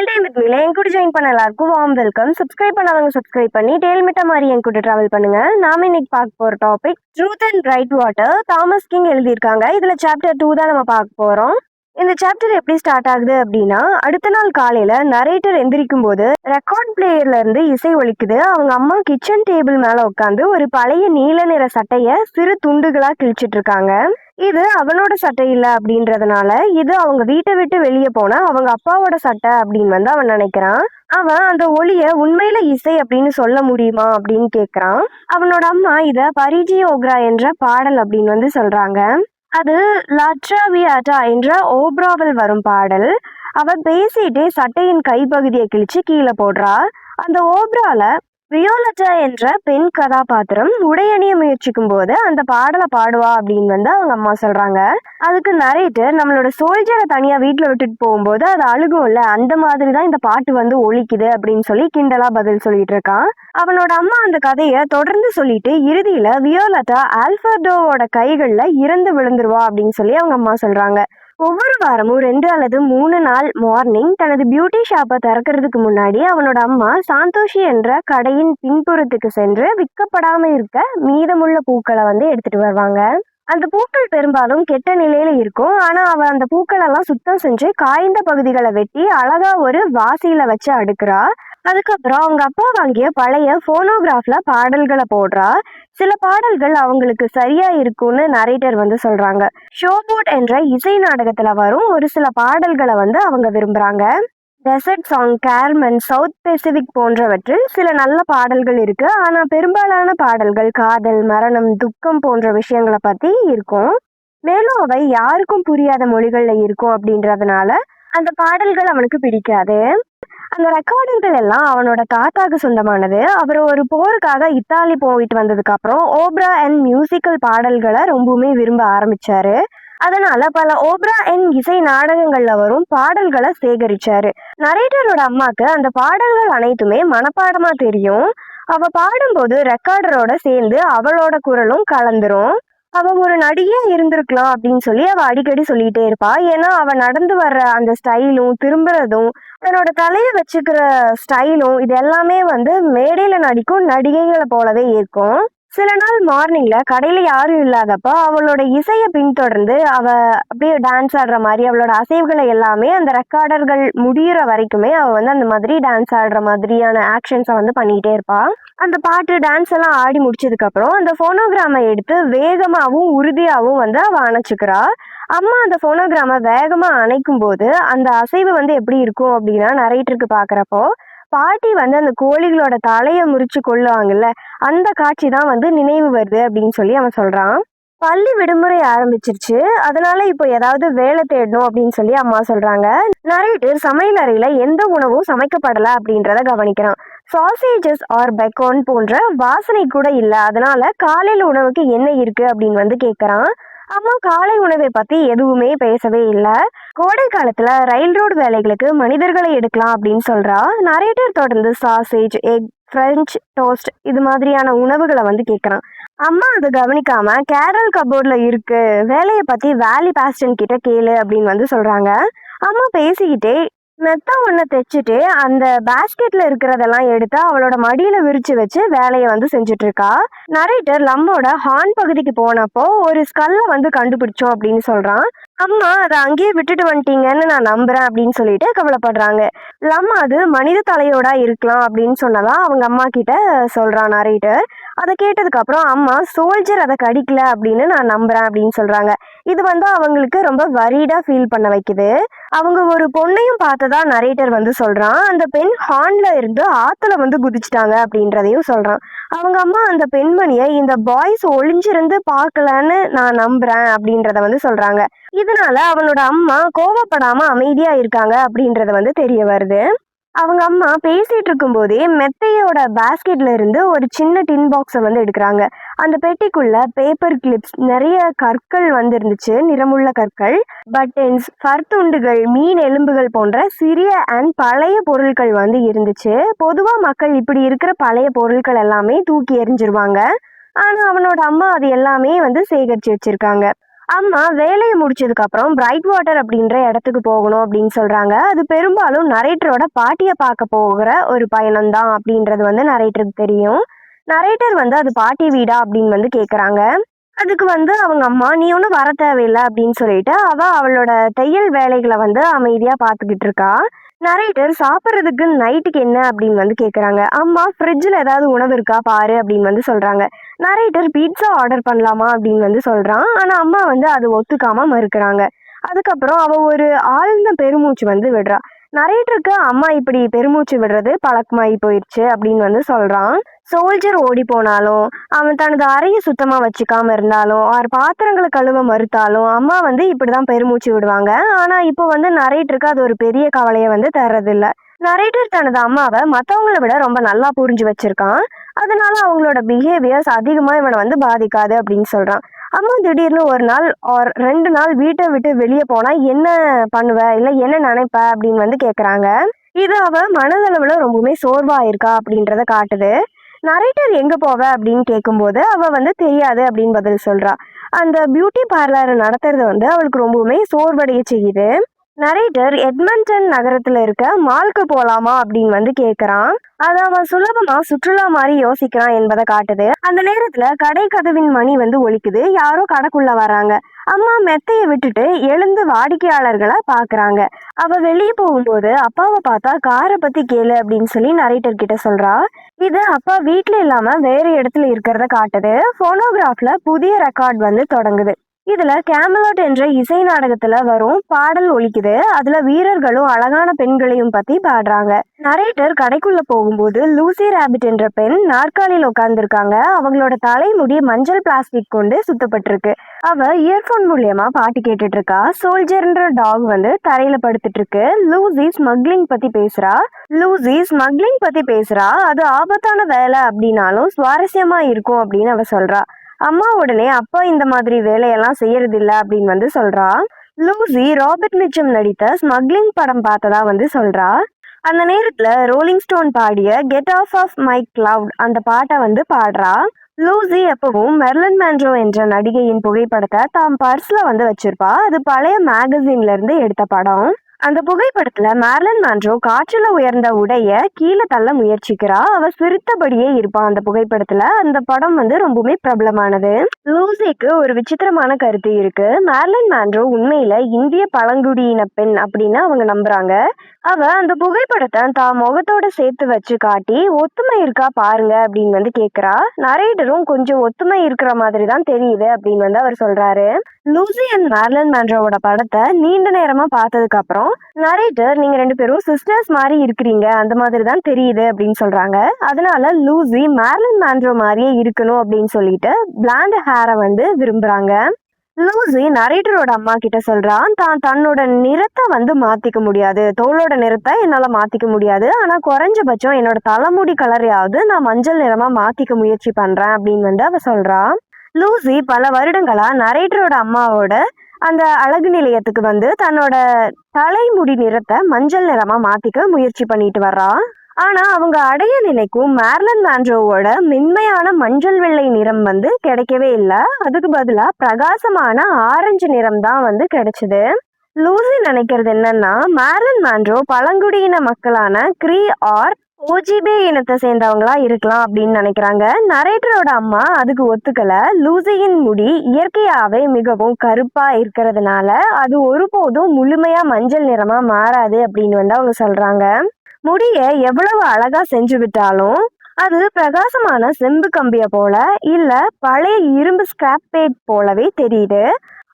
Dale time with மீல என் கூட join பண்ண எல்லாருக்கும் வார்ம் வெல்கம். சப்ஸ்கிரைப் பண்ணாதவங்க சப்ஸ்கிரைப் பண்ணி டேல் மிட்ட மாதிரி என் கூட டிராவல் பண்ணுங்க. நாம இன்னைக்கு பார்க்க போற topic truth and right water. Thomas king எழுதியிருக்காங்க. இதுல சாப்டர் 2 தான் நம்ம பார்க்க போறோம். இந்த சாப்டர் எப்படி ஸ்டார்ட் ஆகுது அப்படின்னா, அடுத்த நாள் காலையில நரேட்டர் எந்திரிக்கும் போது ரெக்கார்ட் பிளேயர்ல இருந்து இசை ஒலிக்குது. அவங்க அம்மா கிச்சன் டேபிள் மேல உட்காந்து ஒரு பழைய நீல நிற சட்டைய சிறு துண்டுகளா கிழிச்சிட்டு இருக்காங்க. இது அவனோட சட்டை இல்ல அப்படின்றதுனால இது அவங்க வீட்டை விட்டு வெளியே போன அவங்க அப்பாவோட சட்டை அப்படின்னு வந்து அவன் நினைக்கிறான். அவன் அந்த ஒளிய உண்மையில இசை அப்படின்னு சொல்ல முடியுமா அப்படின்னு கேக்குறான். அவனோட அம்மா இத பரிஜி ஓக்ரா என்ற பாடல் அப்படின்னு வந்து சொல்றாங்க. அது லாட்ராவியாட்டா என்ற ஓப்ராவில் வரும் பாடல். அவ பேசிட்டே சட்டையின் கைப்பகுதியை கிழிச்சு கீழே போடுறா. அந்த ஓப்ரால வியோலட்டா என்ற பெண் கதாபாத்திரம் உடையணிய முயற்சிக்கும் போது அந்த பாடலை பாடுவா அப்படின்னு வந்து அவங்க அம்மா சொல்றாங்க. அதுக்கு நரேட்டர் நம்மளோட சோல்ஜரை தனியா வீட்டுல விட்டுட்டு போகும்போது அது அழுகும்ல, அந்த மாதிரிதான் இந்த பாட்டு வந்து ஒலிக்குது அப்படின்னு சொல்லி கிண்டலா பதில் சொல்லிட்டு இருக்கான். அவனோட அம்மா அந்த கதையை தொடர்ந்து சொல்லிட்டு இறுதியில வியோலட்டா ஆல்பர்டோவோட கைகள்ல இறந்து விழுந்துருவா அப்படின்னு சொல்லி அவங்க அம்மா சொல்றாங்க. ஒவ்வொரு வாரமும் 2 அல்லது 3 நாள் மார்னிங் தனது பியூட்டி ஷாப்பை திறக்கிறதுக்கு முன்னாடி அவனோட அம்மா சாந்தோஷி என்ற கடையின் பின்புறத்துக்கு சென்று விற்கப்படாம இருக்க மீதமுள்ள பூக்களை வந்து எடுத்துட்டு வருவாங்க. அந்த பூக்கள் பெரும்பாலும் கெட்ட நிலையில இருக்கும். ஆனா அவ அந்த பூக்கள் எல்லாம் சுத்தம் செஞ்சு காய்ந்த பகுதிகளை வெட்டி அழகா ஒரு வாசியில வச்சு அடுக்குறா. அதுக்கப்புறம் அவங்க அப்பா வாங்கிய பழைய போனோகிராஃப்ல பாடல்களை போடுறா. சில பாடல்கள் அவங்களுக்கு சரியா இருக்கும்னு நரேட்டர் வந்து சொல்றாங்க. ஷோபோட் என்ற இசை நாடகத்துல வரும் ஒரு சில பாடல்களை வந்து அவங்க விரும்புறாங்க. டெசர்ட் சாங், கேர்மன், சவுத் பெசிபிக் போன்றவற்றில் சில நல்ல பாடல்கள் இருக்கு. ஆனா பெரும்பாலான பாடல்கள் காதல், மரணம், துக்கம் போன்ற விஷயங்களை பத்தி இருக்கும். மேலும் அவை யாருக்கும் புரியாத மொழிகள்ல இருக்கும் அப்படின்றதுனால அந்த பாடல்கள் அவனுக்கு பிடிக்காது. அந்த ரெக்கார்டுகள் எல்லாம் அவனோட தாத்தாக்கு சொந்தமானது. அவர் ஒரு போருக்காக இத்தாலி போயிட்டு வந்ததுக்கு அப்புறம் ஓப்ரா அண்ட் மியூசிக்கல் பாடல்களை ரொம்பவுமே விரும்ப ஆரம்பிச்சாரு. அதனால பல ஓப்ரா அண்ட் இசை நாடகங்கள்ல வரும் பாடல்களை சேகரிச்சாரு. நரேட்டரோட அம்மாக்கு அந்த பாடல்கள் அனைத்துமே மனப்பாடமா தெரியும். அவ பாடும்போது ரெக்கார்டரோட சேர்ந்து அவளோட குரலும் கலந்துரும். அவ ஒரு நடிகையா இருந்திருக்கலாம் அப்படின்னு சொல்லி அவ அடிக்கடி சொல்லிட்டே இருப்பா. ஏன்னா அவ நடந்து வர்ற அந்த ஸ்டைலும் திரும்புறதும் தன்னோட தலையை வச்சுக்கிற ஸ்டைலும் இது எல்லாமே வந்து மேடையில நடிக்கும் நடிகைகளை போலவே இருக்கும். சில நாள் மார்னிங்ல கடையில யாரும் இல்லாதப்ப அவளோட இசையை பின்தொடர்ந்து அவ அப்படியே டான்ஸ் ஆடுற மாதிரி அவளோட அசைவுகளை எல்லாமே அந்த ரெக்கார்டர்கள் முடிகிற வரைக்குமே அவ வந்து அந்த மாதிரி டான்ஸ் ஆடுற மாதிரியான ஆக்ஷன்ஸை வந்து பண்ணிக்கிட்டே இருப்பா. அந்த பாட்டு டான்ஸ் எல்லாம் ஆடி முடிச்சதுக்கு அப்புறம் அந்த போனோகிராமை எடுத்து வேகமாகவும் உறுதியாகவும் வந்து அவ அணைச்சுக்கிறா. அம்மா அந்த போனோகிராமை வேகமா அணைக்கும் போது அந்த அசைவு வந்து எப்படி இருக்கும் அப்படின்னா நரேட்டருக்கு பாக்குறப்போ பாட்டி வந்து அந்த கோழிகளோட தலையை முறிச்சு கொள்ளுவாங்கல்ல, அந்த காட்சி தான் வந்து நினைவு வருது அப்படின்னு சொல்லி அவன் சொல்றான். பள்ளி விடுமுறை ஆரம்பிச்சிருச்சு. அதனால இப்போ ஏதாவது வேலை தேடணும் அப்படின்னு சொல்லி அம்மா சொல்றாங்க. நரேட்டர் சமையல் அறையில எந்த உணவும் சமைக்கப்படல அப்படின்றத கவனிக்கிறான். சாசேஜஸ் ஆர் பெக்கான் போன்ற வாசனை கூட இல்லை. அதனால காலையில உணவுக்கு என்ன இருக்கு அப்படின்னு வந்து கேட்கறான். அம்மா காலை உணவை பத்தி எதுவுமே பேசவே இல்லை. கோடை காலத்துல ரயில் ரோடு வேலைகளுக்கு மனிதர்களை எடுக்கலாம் அப்படின்னு சொல்றா. நரேட்டர் தொடர்ந்து சாசேஜ், எக், பிரெஞ்சு டோஸ்ட் இது மாதிரியான உணவுகளை வந்து கேட்கறான். அம்மா அதை கவனிக்காம கேரல் கபோர்ட்ல இருக்கு, வேலையை பத்தி வேலி பாஸ்டன் கிட்ட கேளு அப்படின்னு வந்து சொல்றாங்க. அம்மா பேசிக்கிட்டே மெத்த ஒன்று தைச்சிட்டு அந்த பேஸ்கெட்ல இருக்கிறதெல்லாம் எடுத்து அவளோட மடியில விரிச்சு வச்சு வேலையை வந்து செஞ்சுட்டு இருக்கா. நரேட்டர் லம்மோட ஹார்ன் பகுதிக்கு போனப்போ ஒரு ஸ்கல்லை வந்து கண்டுபிடிச்சோம் அப்படின்னு சொல்றான். அம்மா அதை அங்கேயே விட்டுட்டு வந்துட்டீங்கன்னு நான் நம்புறேன் அப்படின்னு சொல்லிட்டு கவலைப்படுறாங்க. லம்மா அது மனித தலையோட இருக்கலாம் அப்படின்னு சொன்னதா அவங்க அம்மா கிட்ட சொல்றான் நரேட்டர். அதை கேட்டதுக்கு அப்புறம் அம்மா சோல்ஜர் அதை கடிக்கல அப்படின்னு நான் நம்புறேன் அப்படின்னு சொல்றாங்க. இது வந்து அவங்களுக்கு ரொம்ப வரீடா ஃபீல் பண்ண வைக்குது. அவங்க ஒரு பொண்ணையும் பார்த்ததா நரேட்டர் வந்து சொல்றான். அந்த பெண் ஹார்ன்ல இருந்து ஆத்துல வந்து குதிச்சிட்டாங்க அப்படின்றதையும் சொல்றான். அவங்க அம்மா அந்த பெண்மணியை இந்த பாய்ஸ் ஒளிஞ்சிருந்து பார்க்கலன்னு நான் நம்புறேன் அப்படின்றத வந்து சொல்றாங்க. இதனால அவனோட அம்மா கோவப்படாம அமைதியா இருக்காங்க அப்படின்றத வந்து தெரிய வருது. அவங்க அம்மா பேசிட்டு இருக்கும் போதே மெத்தையோட பேஸ்கெட்ல இருந்து ஒரு சின்ன டின் பாக்ஸை வந்து எடுக்கிறாங்க. அந்த பெட்டிக்குள்ள பேப்பர் கிளிப்ஸ், நிறைய கற்கள் வந்து இருந்துச்சு, நிறமுள்ள கற்கள், பட்டன்ஸ், ஃபர்துண்டுகள், மீன் எலும்புகள் போன்ற சிறிய அண்ட் பழைய பொருட்கள் வந்து இருந்துச்சு. பொதுவா மக்கள் இப்படி இருக்கிற பழைய பொருட்கள் எல்லாமே தூக்கி எறிஞ்சிருவாங்க. ஆனா அவனோட அம்மா அது எல்லாமே வந்து சேகரிச்சு வச்சிருக்காங்க. அம்மா வேலையை முடிச்சதுக்கு அப்புறம் பிரைட் வாட்டர் அப்படின்ற இடத்துக்கு போகணும் அப்படின்னு சொல்றாங்க. அது பெரும்பாலும் நரேட்டரோட பாட்டியை பார்க்க போகிற ஒரு பயணம் தான் அப்படின்றது வந்து நரேட்டருக்கு தெரியும். நரேட்டர் வந்து அது பாட்டி வீடா அப்படின்னு வந்து கேக்குறாங்க. அதுக்கு வந்து அவங்க அம்மா நீ ஒன்றும் வர தேவையில்லை அப்படின்னு சொல்லிட்டு அவளோட தையல் வேலைகளை வந்து அமைதியா பார்த்துக்கிட்டு இருக்கா. நரேட்டர் சாப்பிட்றதுக்கு நைட்டுக்கு என்ன அப்படின்னு வந்து கேட்குறாங்க. அம்மா ஃப்ரிட்ஜில் ஏதாவது உணவு இருக்கா பாரு அப்படின்னு வந்து சொல்கிறாங்க. நரேட்டர் பீட்சா ஆர்டர் பண்ணலாமா அப்படின்னு வந்து சொல்கிறான். ஆனால் அம்மா வந்து அது ஒத்துக்காம மறுக்கிறாங்க. அதுக்கப்புறம் அவள் ஒரு ஆழ்ந்த பெருமூச்சு வந்து விடுறா. நரேட்டருக்கு அம்மா இப்படி பெருமூச்சு விடுறது பழக்கமாகி போயிடுச்சு அப்படின்னு வந்து சொல்கிறான். சோல்ஜர் ஓடி போனாலும் அவன் தனது அறையை சுத்தமா வச்சுக்காம இருந்தாலும் அவர் பாத்திரங்களை கழுவ மறுத்தாலும் அம்மா வந்து இப்படிதான் பெருமூச்சு விடுவாங்க. ஆனா இப்போ வந்து நரேட்டருக்கு அது ஒரு பெரிய கவலையை வந்து தர்றதில்ல. நரேட்டர் தனது அம்மாவை மற்றவங்களை விட ரொம்ப நல்லா புரிஞ்சு வச்சிருக்கான். அதனால அவங்களோட பிஹேவியர்ஸ் அதிகமா இவனை வந்து பாதிக்காது அப்படின்னு சொல்றான். அம்மா திடீர்னு ஒரு நாள் ஒரு 2 நாள் வீட்டை விட்டு வெளியே போனா என்ன பண்ணுவ இல்ல என்ன நினைப்ப அப்படின்னு வந்து கேக்குறாங்க. இது அவ மனதளவுல ரொம்பவுமே சோர்வா இருக்கா அப்படின்றத காட்டுது. நரேட்டர் எங்க போவ அப்படின்னு கேட்கும்போது அவ வந்து தெரியாது அப்படின்னு பதில் சொல்றா. அந்த பியூட்டி பார்லர் நடத்துறது வந்து அவளுக்கு ரொம்பவுமே சோர்வடைய செய்யுது. நரேட்டர் எட்மண்டன் நகரத்துல இருக்க மால்க்கு போலாமா அப்படின்னு வந்து கேக்குறான். அதை அவன் சுலபமா சுற்றுலா மாதிரி யோசிக்கிறான் என்பதை காட்டுது. அந்த நேரத்துல கடை கதவின் மணி வந்து ஒலிக்குது. யாரோ கடைக்குள்ள வராங்க. அம்மா மெத்தையை விட்டுட்டு எழுந்து வாடிக்கையாளர்களை பாக்குறாங்க. அவ வெளியே போகும்போது அப்பாவை பார்த்தா காரை பத்தி கேளு அப்படின்னு சொல்லி நரேட்டர் கிட்ட சொல்றா. இது அப்பா வீட்டுல இல்லாம வேற இடத்துல இருக்கிறத காட்டுது. போனோகிராஃப்ல புதிய ரெக்கார்ட் வந்து தொடங்குது. இதுல கேமலாட் என்ற இசை நாடகத்துல வரும் பாடல் ஒலிக்குது. அதுல வீரர்களும் அழகான பெண்களையும் பத்தி பாடுறாங்க. நரேட்டர் கடைக்குள்ள போகும்போது லூசி ராபிட் என்ற பெண் நாற்காலியில் உட்கார்ந்துருக்காங்க. அவங்களோட தலைமுடி மஞ்சள் பிளாஸ்டிக் கொண்டு சுத்தப்பட்டிருக்கு. அவ இயர்போன் மூலியமா பாட்டு கேட்டுட்டு இருக்கா. சோல்ஜர்ன்ற டாக் வந்து தரையில படுத்துட்டு இருக்கு. லூசி ஸ்மக்லிங் பத்தி பேசுறா. அது ஆபத்தான வேலை அப்படின்னாலும் சுவாரஸ்யமா இருக்கும் அப்படின்னு அவ சொல்றா. அம்மா உடனே அப்பா இந்த மாதிரி வேலையெல்லாம் செய்யறது இல்ல அப்படின்னு வந்து சொல்றா. லூசி ராபர்ட் மிச்சம் நடித்த ஸ்மக்லிங் படம் பார்த்ததா வந்து சொல்றா. அந்த நேரத்துல ரோலிங் ஸ்டோன் பாடிய கெட் ஆஃப் மை கிளவுட் அந்த பாட்டை வந்து பாடுறா. லூசி எப்பவும் மெர்லின் மேன்ரோ என்ற நடிகையின் புகைப்படத்தை தாம் பர்ஸ்ல வந்து வச்சிருப்பா. அது பழைய மேகசின்ல இருந்து எடுத்த படம். அந்த புகைப்படத்துல மேர்லின் மான்ரோ காற்றுல உயர்ந்த உடைய கீழே தள்ள முயற்சிக்கிறா. அவ சிரித்தபடியே இருப்பான் அந்த புகைப்படத்துல. அந்த படம் வந்து ரொம்பவுமே பிரபலமானது. லூசிக்கு ஒரு விசித்திரமான கருத்து இருக்கு. மேர்லின் மான்ரோ உண்மையில இந்திய பழங்குடியின பெண் அப்படின்னு அவங்க நம்புறாங்க. அவ அந்த புகைப்படத்தை தான் முகத்தோட சேர்த்து வச்சு காட்டி ஒத்துமை இருக்கா பாருங்க அப்படின்னு வந்து கேக்குறா. நரேட்டரும் கொஞ்சம் ஒத்துமை இருக்கிற மாதிரி தான் தெரியுது அப்படின்னு வந்து அவர் சொல்றாரு. லூசி அண்ட் மேர்லின் மான்ரோவோட படத்தை நீண்ட நேரமா பார்த்ததுக்கு அப்புறம் நரேட்டர் நீங்க 2 பேரும் சிஸ்டர்ஸ் மாதிரி இருக்கிறீங்க அந்த மாதிரி தான் தெரியுது அப்படின்னு சொல்றாங்க. அதனால லூசி மேர்லின் மான்ரோ மாதிரியே இருக்கணும் அப்படின்னு சொல்லிட்டு பிளாண்ட் ஹேரை வந்து விரும்புறாங்க. லூசி நரேட்டரோட அம்மா கிட்ட சொல்றான் தன்னோட நிறத்தை வந்து மாத்திக்க முடியாது, தோளோட நிறத்தை என்னால மாத்திக்க முடியாது, ஆனா குறைஞ்சபட்சம் என்னோட தலைமுடி கலரையாவது நான் மஞ்சள் நிறமா மாத்திக்க முயற்சி பண்றேன் அப்படின்னு வந்து அவ சொல்றா. லூசி பல வருடங்களா நரேட்டரோட அம்மாவோட அந்த அழகு நிலையத்துக்கு வந்து தன்னோட தலைமுடி நிறத்தை மஞ்சள் நிறமா மாத்திக்க முயற்சி பண்ணிட்டு வர்றா. ஆனா அவங்க அடைய நினைக்கும் மேர்லின் மான்ரோவோட மென்மையான மஞ்சள் வெள்ளை நிறம் வந்து கிடைக்கவே இல்லை. அதுக்கு பதிலா பிரகாசமான ஆரஞ்சு நிறம் தான் வந்து கிடைச்சது. லூசி நினைக்கிறது என்னன்னா மேர்லின் மான்ரோ பழங்குடியின மக்களான கிரீ ஆர் ஓஜிபே இனத்தை சேர்ந்தவங்களா இருக்கலாம் அப்படின்னு நினைக்கிறாங்க. நரேட்டரோட அம்மா அதுக்கு ஒத்துக்கல. லூசியின் முடி இயற்கையாவே மிகவும் கருப்பா இருக்கிறதுனால அது ஒருபோதும் முழுமையா மஞ்சள் நிறமா மாறாது அப்படின்னு வந்து அவங்க சொல்றாங்க. முடிய எவ்வளவு அழகா செஞ்சு விட்டாலும் அது பிரகாசமான செம்பு கம்பிய போல இல்ல பழைய இரும்பு ஸ்கிராப் பேட் போலவே தெரியுது.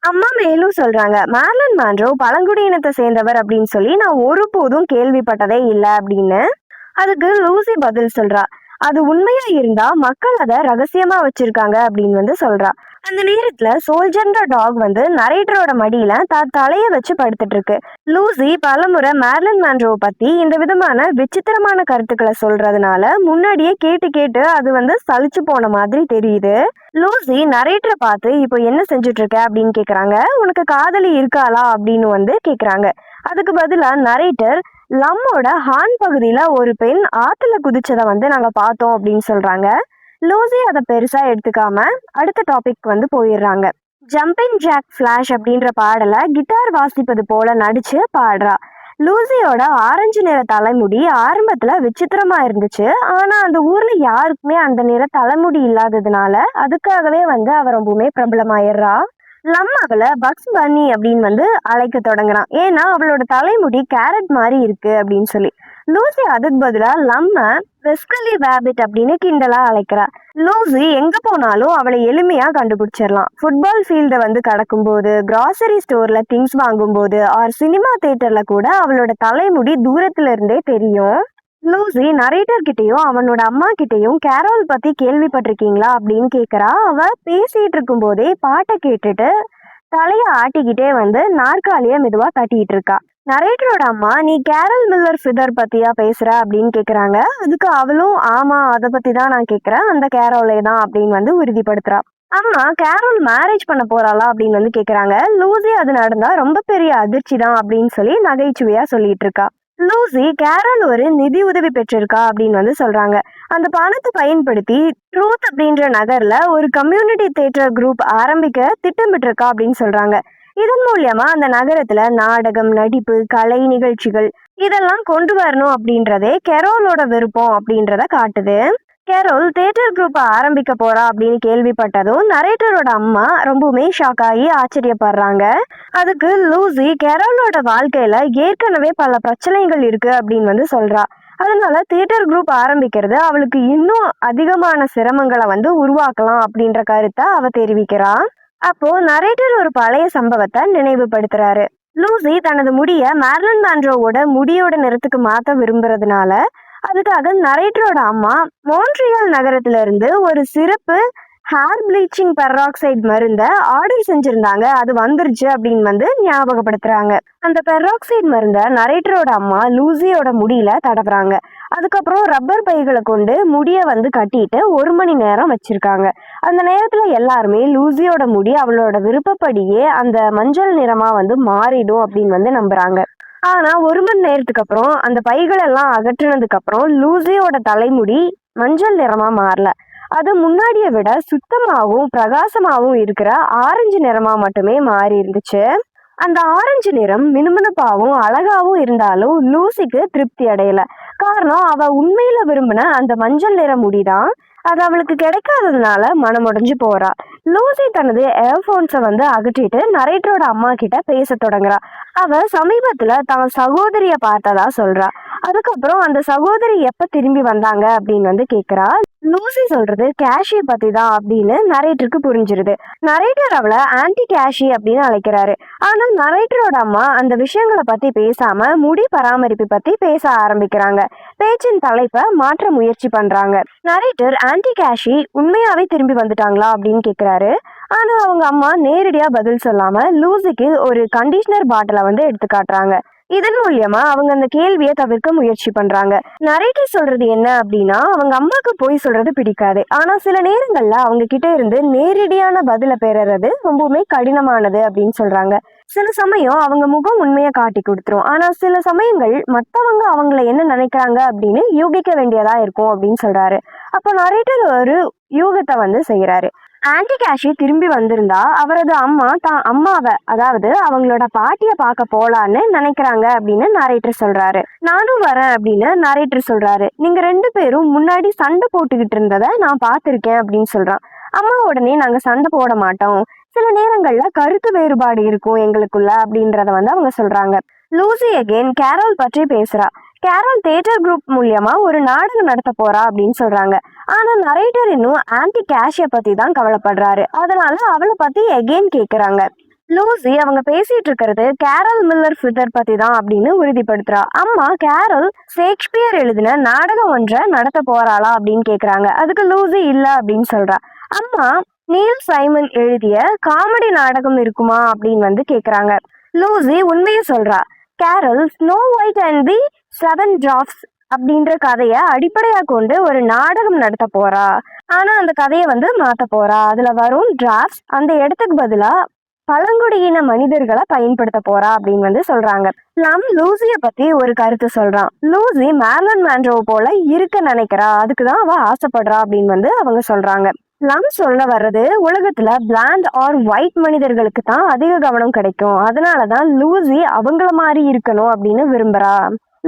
அம்மா மேலும் சொல்றாங்க மேர்லின் மான்ரோ பழங்குடியினத்தை சேர்ந்தவர் அப்படின்னு சொல்லி நான் ஒருபோதும் கேள்விப்பட்டதே இல்லை அப்படின்னு. அதுக்கு லூசி பதில் சொல்றா. அது உண்மையா இருந்தா மக்கள் அதை ரகசியமா வச்சிருக்காங்க அப்படின்னு வந்து சொல்றா. அந்த நேரத்துல சோல்ஜர்ன்ற டாக் வந்து நரேட்டரோட மடியில தலைய வச்சு படுத்துட்டு இருக்கு. லூசி பலமுறை மேர்லின் மான்ரோவை பத்தி இந்த விதமான விசித்திரமான கருத்துக்களை சொல்றதுனால முன்னாடியே கேட்டு கேட்டு அது வந்து சலிச்சு போன மாதிரி தெரியுது. லூசி நரேட்டரை பார்த்து இப்போ என்ன செஞ்சுட்டு இருக்க அப்படின்னு கேக்குறாங்க. உனக்கு காதலி இருக்காளா அப்படின்னு வந்து கேக்குறாங்க. அதுக்கு பதிலா நரேட்டர் லம்மோட ஹான் பகுதியில ஒரு பெண் ஆத்துல குதிச்சதை வந்து நாங்க பார்த்தோம் அப்படின்னு சொல்றாங்க. லூசி அதை பெருசா எடுத்துக்காம அடுத்த டாபிக் வந்து போயிடுறாங்க. ஜம்பிங் ஜாக் ஃபிளாஷ் அப்படின்ற பாடலை கிட்டார் வாசிப்பது போல நடிச்சு பாடுறா. லூசியோட ஆரஞ்சு நிற தலைமுடி ஆரம்பத்துல விசித்திரமா இருந்துச்சு. ஆனா அந்த ஊர்ல யாருக்குமே அந்த நிற தலைமுடி இல்லாததுனால அதுக்காகவே அவ ரொம்பவுமே பிரபலமாயிடுறா. அவளை பக்ஸ் பன்னி அப்படின்னு அழைக்க தொடங்குறான். ஏன்னா அவளோட தலைமுடி கேரட் மாதிரி இருக்கு அப்படின்னு சொல்லி. லூசி அதுக்கு பதிலா வெஸ்கலி வேபிட் அப்படின்னு கிண்டலா அழைக்கிறா. லூசி எங்க போனாலும் அவளை எளிமையா கண்டுபிடிச்சிடலாம். ஃபுட்பால் ஃபீல்ட கடக்கும் போது, கிராசரி ஸ்டோர்ல திங்ஸ் வாங்கும் போது, ஆர் சினிமா தியேட்டர்ல கூட அவளோட தலைமுடி தூரத்துல இருந்தே தெரியும். லூசி நரேட்டர் கிட்டயும் அவனோட அம்மா கிட்டயும் கேரோல் பத்தி கேள்விப்பட்டிருக்கீங்களா அப்படின்னு கேக்குறா. அவ பேசிட்டு இருக்கும் போதே பாட்டை கேட்டுட்டு தலைய ஆட்டிக்கிட்டே நாற்காலிய மெதுவா தட்டிட்டு இருக்கா. நரேட்டரோட அம்மா, நீ கேரல் மில்லர் ஃபிதர் பத்தியா பேசுற அப்படின்னு கேக்குறாங்க. அதுக்கு அவளும், ஆமா அதை பத்தி தான் நான் கேக்குறேன், அந்த கேரோலே தான் அப்படின்னு உறுதிப்படுத்துறா. அம்மா, கேரோல் மேரேஜ் பண்ண போறாளா அப்படின்னு கேக்குறாங்க. லூசி அது நடந்தா ரொம்ப பெரிய அதிர்ச்சி தான் அப்படின்னு சொல்லி நகைச்சுவையா சொல்லிட்டு இருக்கா. லூசி கேரல் ஒரு நிதி உதவி பெற்றிருக்கா அப்படின்னு சொல்றாங்க. அந்த பணத்தை பயன்படுத்தி ட்ரூத் அப்படின்ற நகர்ல ஒரு கம்யூனிட்டி தியேட்டர் குரூப் ஆரம்பிக்க திட்டமிட்டு இருக்கா அப்படின்னு சொல்றாங்க. இதன் மூலியமா அந்த நகரத்துல நாடகம், நடிப்பு, கலை நிகழ்ச்சிகள் இதெல்லாம் கொண்டு வரணும் அப்படின்றதே கெரோலோட விருப்பம் அப்படின்றத காட்டுது. கேரோல் தியேட்டர் குரூப் ஆரம்பிக்க போறா அப்படின்னு கேள்விப்பட்டதும் நரேட்டரோட அம்மா ரொம்பவுமே ஷாக் ஆகி ஆச்சரியப்படுறாங்க. அதுக்கு லூசி கேரோலோட வாழ்க்கையில ஏற்கனவே பல பிரச்சனைகள் இருக்கு அப்படின்னு சொல்றா. அதனால தியேட்டர் குரூப் ஆரம்பிக்கிறது அவளுக்கு இன்னும் அதிகமான சிரமங்களை உருவாக்கலாம் அப்படின்ற கருத்தை அவ தெரிவிக்கிறா. அப்போ நரேட்டர் ஒரு பழைய சம்பவத்தை நினைவுபடுத்துறாரு. லூசி தனது முடிய மேர்லன் மான்ரோவோட முடியோட நிறத்துக்கு மாத்த விரும்புறதுனால அதுக்காக நரேட்டரோட அம்மா மோன்ட்ரியல் நகரத்துல இருந்து ஒரு சிறப்பு ஹேர் ப்ளீச்சிங் பெராக்சைடு மருந்த ஆர்டர் செஞ்சிருந்தாங்க. அது வந்துருச்சு அப்படின்னு ஞாபகப்படுத்துறாங்க. அந்த பெராக்சைடு மருந்த நரேட்டரோட அம்மா லூசியோட முடியில தடவுறாங்க. அதுக்கப்புறம் ரப்பர் பைகளை கொண்டு முடிய கட்டிட்டு 1 மணி நேரம் வச்சிருக்காங்க. அந்த நேரத்துல எல்லாருமே லூசியோட முடி அவளோட விருப்பப்படியே அந்த மஞ்சள் நிறமா மாறிடும் அப்படின்னு நம்புறாங்க. ஆனா 1 மணி நேரத்துக்கு அப்புறம் அந்த பைகள் எல்லாம் அகற்றினதுக்கு அப்புறம் லூசியோட தலைமுடி மஞ்சள் நிறமா மாறல. அது முன்னாடியை விட சுத்தமாகவும் பிரகாசமாகவும் இருக்கிற ஆரஞ்சு நிறமா மட்டுமே மாறி இருந்துச்சு. அந்த ஆரஞ்சு நிறம் மினுமினுப்பாவும் அழகாவும் இருந்தாலும் லூசிக்கு திருப்தி அடையல. காரணம், அவ உண்மையில விரும்பின அந்த மஞ்சள் நிற முடிதான். அது அவளுக்கு கிடைக்காததுனால மனமுடைஞ்சு போறா. லூசி தனது ஏர்போன்ஸை அகற்றிட்டு நரேட்டரோட அம்மா கிட்ட பேச தொடங்குறா. அவ சமீபத்துல தான் சகோதரிய பார்த்ததா சொல்றா. அதுக்கப்புறம் அந்த சகோதரி எப்ப திரும்பி வந்தாங்க அப்படின்னு கேக்குறா. லூசி சொல்றது கேஷி பத்தி தான் அப்படின்னு நரேட்டருக்கு புரிஞ்சிருது. நரேட்டர் அவளை ஆன்டி கேஷி அப்படின்னு அழைக்கிறாரு. ஆனா நரேட்டரோட அம்மா அந்த விஷயங்களை பத்தி பேசாம முடி பராமரிப்பு பத்தி பேச ஆரம்பிக்கிறாங்க. பேச்சின் தலைப்பை மாற்ற முயற்சி பண்றாங்க. நரேட்டர் ஆன்டி கேஷி உண்மையாவே திரும்பி வந்துட்டாங்களா அப்படின்னு கேக்குறாரு. ஆனா அவங்க அம்மா நேரடியா பதில் சொல்லாம லூசிக்கு ஒரு கண்டிஷனர் பாட்டிலை எடுத்து காட்டுறாங்க. இதன் மூலியமா அவங்க அந்த கேள்வியை தவிர்க்க முயற்சி பண்றாங்க. நரேட்டர் சொல்றது என்ன அப்படின்னா, அவங்க அம்மாக்கு போய் சொல்றது பிடிக்காது. ஆனா சில நேரங்கள்ல அவங்க கிட்ட இருந்து நேரடியான பதில பெறுறது ரொம்பவுமே கடினமானது அப்படின்னு சொல்றாங்க. சில சமயம் அவங்க முகம் உண்மையை காட்டி கொடுத்துரும். ஆனா சில சமயங்கள் மத்தவங்க அவங்கள என்ன நினைக்கிறாங்க அப்படின்னு யூகிக்க வேண்டியதா இருக்கும் அப்படின்னு சொல்றாரு. அப்போ நரேட்டர் ஒரு யூகத்தை செய்யறாரு. ஆன்டி கேஷி திரும்பி வந்திருந்தா அவரது அம்மா தான் அம்மாவை, அதாவது அவங்களோட பாட்டிய பார்க்க போலான்னு நினைக்கிறாங்க அப்படின்னு நரேட்டர் சொல்றாரு. நானும் வரேன் அப்படின்னு நரேட்டர் சொல்றாரு. நீங்க 2 பேரும் முன்னாடி சண்டை போட்டுக்கிட்டு இருந்ததை நான் பார்த்திருக்கேன் அப்படின்னு சொல்றான். அம்மா உடனே நாங்க சண்டை போட மாட்டோம், சில நேரங்கள்ல கருத்து வேறுபாடு இருக்கும் எங்களுக்குள்ள அப்படின்றத அவங்க சொல்றாங்க. லூசி அகெயின் கேரோல் பற்றி பேசுறா. கேரோல் தியேட்டர் குரூப் மூலியமா ஒரு நாடகம் நடத்த போறா அப்படின்னு சொல்றாங்க. ஆனா நரேட்டர் இன்னும் ஆன்டி கேஷிய பத்தி தான் கவலைப்படுறாரு. அதனால அவளை பத்தி எகெயின் கேக்குறாங்க. லூசி அவங்க பேசிட்டு இருக்கிறது கேரல் மில்லர் ஃபிதர் பத்தி தான் அப்படின்னு உறுதிப்படுத்துறா. அம்மா, கேரல் ஷேக்ஸ்பியர் எழுதின நாடகம் ஒன்றை நடத்த போறாளா அப்படின்னு கேக்குறாங்க. அதுக்கு லூசி இல்ல அப்படின்னு சொல்றா. அம்மா, நீல் சைமன் எழுதிய காமெடி நாடகம் இருக்குமா அப்படின்னு கேக்குறாங்க. லூசி உண்மையை சொல்றா. Carol Snow White and the 7 drops அப்படின்ற கதையை அடிப்படையா கொண்டு ஒரு நாடகம் நடத்த போறா. ஆனா அந்த கதையை மாத்த போறா. அதுல வரும் டிராப்ஸ் அந்த இடத்துக்கு பதிலா பழங்குடியின மனிதர்களை பயன்படுத்த போறா அப்படின்னு சொல்றாங்க. லூசிய பத்தி ஒரு கருத்து சொல்றான். லூசி மேர்லன் மான்ரோ போல இருக்க நினைக்கிறா, அதுக்குதான் அவ ஆசைப்படுறா அப்படின்னு அவங்க சொல்றாங்க. லம் சொல்ல வர்றது உலகத்துல பிளாண்ட் ஆர் ஒயிட் மனிதர்களுக்கு தான் அதிக கவனம் கிடைக்கும், அதனாலதான் லூசி அவங்கள மாதிரி இருக்கணும் அப்படின்னு விரும்புறா.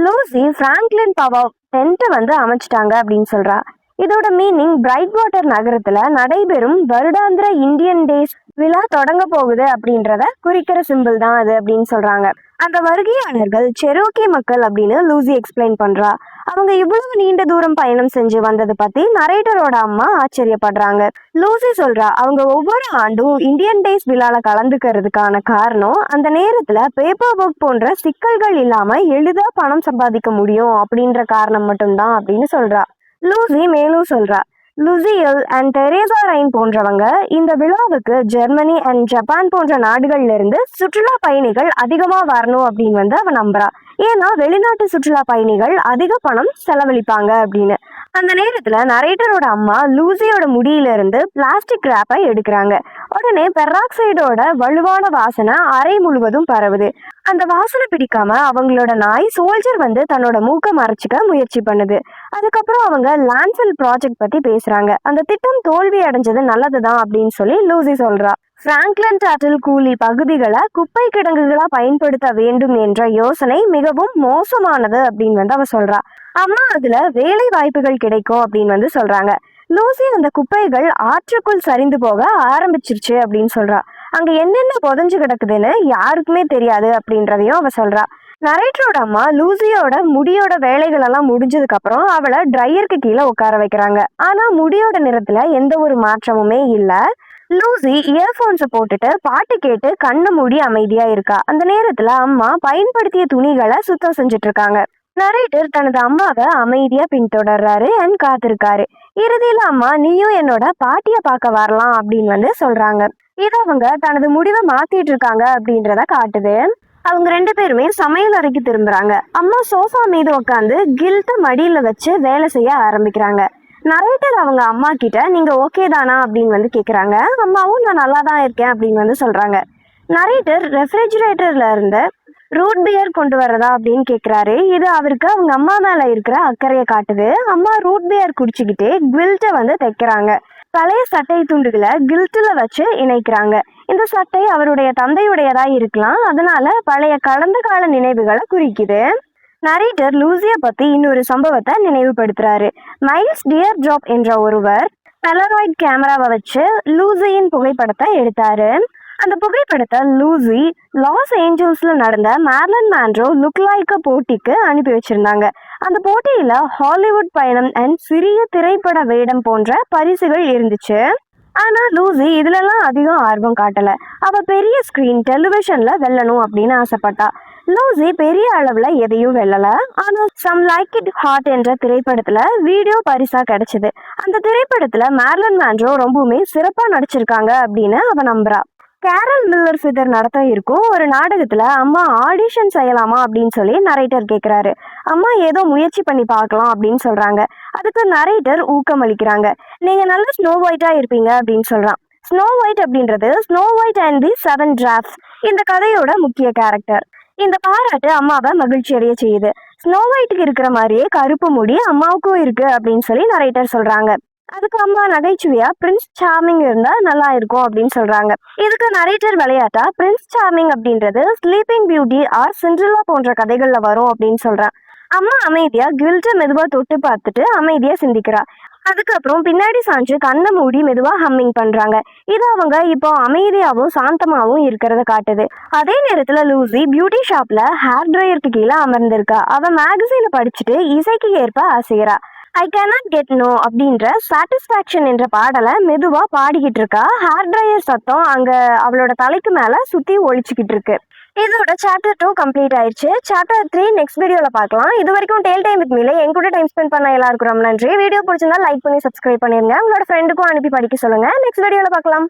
லூசி பிராங்க்லின் பவர் டென்ட்டை வந்து அமைச்சிட்டாங்க அப்படின்னு சொல்றா. இதோட மீனிங் பிரைட் வாட்டர் நகரத்துல நடைபெறும் வருடாந்திர இந்தியன் டேஸ் விழா தொடங்க போகுது அப்படின்றத குறிக்கிற சிம்பிள் தான் அது அப்படின்னு சொல்றாங்க. அந்த வருகையாளர்கள் செரோக்கி மக்கள் அப்படின்னு லூசி எக்ஸ்பிளைன் பண்றா. அவங்க இவ்வளவு நீண்ட தூரம் பயணம் செஞ்சு வந்ததை பத்தி நரேட்டரோட அம்மா ஆச்சரியப்படுறாங்க. லூசி சொல்றா அவங்க ஒவ்வொரு ஆண்டும் இந்தியன் டேஸ் விழால கலந்துக்கிறதுக்கான காரணம் அந்த நேரத்துல பேப்பர் ஒர்க் போன்ற சிக்கல்கள் இல்லாம எளிதா பணம் சம்பாதிக்க முடியும் அப்படின்ற காரணம் மட்டும்தான் அப்படின்னு சொல்றா. லூசி மேலும் சொல்றா, லுசியல் அண்ட் தெரேசா ரைன் போன்றவங்க இந்த விழாவுக்கு ஜெர்மனி அண்ட் ஜப்பான் போன்ற நாடுகள்ல இருந்து சுற்றுலா பயணிகள் அதிகமா வரணும் அப்படின்னு வந்து அவ நம்புறா. ஏன்னா வெளிநாட்டு சுற்றுலா பயணிகள் அதிக பணம் செலவழிப்பாங்க அப்படின்னு. அந்த நேரத்துல நரேட்டரோட அம்மா லூசியோட முடியில இருந்து பிளாஸ்டிக் ரேப்பை எடுக்கிறாங்க. உடனே பெராக்சைடோட வலுவான வாசனை அறை முழுவதும் பரவுது. அந்த வாசனை பிடிக்காம அவங்களோட நாய் சோல்ஜர் வந்து தன்னோட மூக்க மறைச்சிக்க முயற்சி பண்ணுது. அதுக்கப்புறம் அவங்க லேண்ட்ஃபில் ப்ராஜெக்ட் பத்தி பேசுறாங்க. அந்த திட்டம் தோல்வி அடைஞ்சது நல்லதுதான் அப்படின்னு சொல்லி லூசி சொல்றா. பிராங்க்லின் டாட்டில் கூலி பகுதிகளை குப்பை கிடங்குகளா பயன்படுத்த வேண்டும் என்ற யோசனை மிகவும் மோசமானது அப்படின்னு வந்து அவ சொல்றா. அம்மா அதுல வேலை வாய்ப்புகள் கிடைக்கும் அப்படின்னு வந்து சொல்றாங்க. லூசி அந்த குப்பைகள் ஆற்றுக்குள் சரிந்து போக ஆரம்பிச்சிருச்சு அப்படின்னு சொல்றா. அங்க என்னென்ன புதஞ்சு கிடக்குதுன்னு யாருக்குமே தெரியாது அப்படின்றதையும் அவ சொல்றா. நரேட்டரோட அம்மா லூசியோட முடியோட வேலைகள் எல்லாம் முடிஞ்சதுக்கு அப்புறம் அவளை ட்ரையருக்கு கீழே உட்கார வைக்கிறாங்க. ஆனா முடியோட நிறத்துல எந்த ஒரு மாற்றமுமே இல்ல. லூசி இயர்போன்ஸை போட்டுட்டு பாட்டு கேட்டு கண்ணை மூடி அமைதியா இருக்கா. அந்த நேரத்துல அம்மா பயன்படுத்திய துணிகளை சுத்தம் செஞ்சுட்டு இருக்காங்க. நரேட்டர் தனது அம்மாவை அமைதியா பின்தொடர்றாரு அண்ட் காத்திருக்காரு. இறுதியில அம்மா நீயும் என்னோட பாட்டிய பார்க்க வரலாம் அப்படின்னு வந்து சொல்றாங்க. இதை அவங்க தனது முடிவை மாத்திட்டு இருக்காங்க அப்படின்றத காட்டுது. அவங்க ரெண்டு பேருமே சமையல் அறைக்கு திரும்புறாங்க. அம்மா சோஃபா மீது உட்காந்து கில்ட்ட மடியில வச்சு வேலை செய்ய ஆரம்பிக்கிறாங்க. நரேட்டர் அவங்க அம்மா கிட்ட நீங்க ஓகே தானா அப்படின்னு வந்து கேக்குறாங்க. அம்மாவும் நான் நல்லா தான் இருக்கேன் அப்படின்னு வந்து சொல்றாங்க. நரேட்டர் ரெஃப்ரிஜிரேட்டர்ல இருந்து ரூட் பியர் கொண்டு வரதா அப்படின்னு கேக்குறாரு. இது அவருக்கு அவங்க அம்மா மேல இருக்கிற அக்கறையை காட்டுது. அம்மா ரூட் பியர் குடிச்சுக்கிட்டே கில்ட்டை வந்து தைக்கிறாங்க. பழைய சட்டை துண்டுகளை கில்ட்டில் வச்சு இணைக்கிறாங்க. இந்த சட்டை அவருடைய தந்தையுடையதா இருக்கலாம், அதனால பழைய கடந்த கால நினைவுகளை குறிக்குது. நரேட்டர் லூசியை பத்தி இன்னொரு சம்பவத்தை நினைவுபடுத்துறாரு. மைல்ஸ் டியர் ஜாப் என்ற ஒருவர் பெலராய்ட் கேமராவை வச்சு லூசியின் புகைப்படத்தை எடுத்தாரு. அந்த புகைப்படத்தை லூசி லாஸ் ஏஞ்சல்ஸ்ல நடந்த மேர்லின் மான்ரோ லுக் லைக் போட்டிக்கு அனுப்பி வச்சிருந்தாங்க. அந்த போட்டியில ஹாலிவுட் பயணம் அண்ட் சிறிய திரைப்பட வேடம் போன்ற பரிசுகள் இருந்துச்சு. ஆனா லூசி இதுலலாம் அதிகம் ஆர்வம் காட்டல. அவ பெரிய ஸ்கிரீன் டெலிவிஷன்ல வெல்லணும் அப்படின்னு ஆசைப்பட்டா. லூசி பெரிய அளவுல எதையும் வெல்லல. ஆனா சம் லைக் இட் ஹாட் என்ற திரைப்படத்துல வீடியோ பரிசா கிடைச்சது. அந்த திரைப்படத்துல மேர்லின் மான்ரோ ரொம்பவுமே சிறப்பா நடிச்சிருக்காங்க அப்படின்னு அவ நம்புறா. கேரல் மில்லர் ஃபிதர் நடத்த இருக்கும் ஒரு நாடகத்துல அம்மா ஆடிஷன் செய்யலாமா அப்படின்னு சொல்லி நரேட்டர் கேட்கிறாரு. அம்மா ஏதோ முயற்சி பண்ணி பார்க்கலாம் அப்படின்னு சொல்றாங்க. அதுக்கு நரேட்டர் ஊக்கம் அளிக்கிறாங்க. நீங்க நல்ல ஸ்னோ ஒயிட்டா இருப்பீங்க அப்படின்னு சொல்றான். ஸ்னோ ஒயிட் அப்படின்றது snow White and the 7 drafts இந்த கதையோட முக்கிய கேரக்டர். இந்த பாராட்டு அம்மாவை மகிழ்ச்சி அடைய செய்யுது. ஸ்னோ ஒயிட்டுக்கு இருக்கிற மாதிரியே கருப்பு முடி அம்மாவுக்கும் இருக்கு அப்படின்னு சொல்லி நரேட்டர் சொல்றாங்க. அதுக்கு அம்மா நகைச்சுவையா பிரின்ஸ் சார்மிங் இருந்தா நல்லா இருக்கும் அப்படின்னு சொல்றாங்க. இதுக்கு நரேட்டர் விளையாட்டா பிரின்ஸ் சார்மிங் அப்படின்றது ஸ்லீப்பிங் பியூட்டி ஆர் சிண்ட்ரெல்லா போன்ற கதைகள்ல வரும் அப்படின்னு சொல்றான். அம்மா அமைதியா கில்ட்ட மெதுவா தொட்டு பார்த்துட்டு அமைதியா சிந்திக்கிறா. அதுக்கப்புறம் பின்னாடி சாஞ்சு கண்ணை மூடி மெதுவா ஹம்மிங் பண்றாங்க. இது அவங்க இப்போ அமைதியாவும் சாந்தமாவும் இருக்கிறத காட்டுது. அதே நேரத்துல லூசி பியூட்டி ஷாப்ல ஹேர் ட்ரையருக்கு கீழே அமர்ந்திருக்கா. அவ மேகசீனை படிச்சுட்டு இசைக்கு ஏற்ப அசைகிறா. ஐ கேனாட் கெட் நோ அப்படின்ற சாட்டிஸ்ஃபேக்ஷன் என்ற பாடலை மெதுவா பாடிக்கிட்டு இருக்கா. ஹேர் ட்ரையர் சத்தம் அங்க அவளோட தலைக்கு மேல சுத்தி ஒழிச்சுக்கிட்டு இருக்கு. இதோட சாப்டர் 2 கம்ப்ளீட் ஆயிடுச்சு. சாப்டர் 3 நெக்ஸ்ட் வீடியோல பார்க்கலாம். இது வரைக்கும் டேல் டைம் வித் மீல என் கூட டைம் ஸ்பெண்ட் பண்ண எல்லாருக்கும் ரொம்ப நன்றி. வீடியோ பிடிச்சிருந்தா லைக் பண்ணி சப்ஸ்கிரைப் பண்ணிருங்க. உங்களோட ஃப்ரெண்டுக்கும் அனுப்பி படிக்க சொல்லுங்க. நெக்ஸ்ட் வீடியோல பார்க்கலாம்.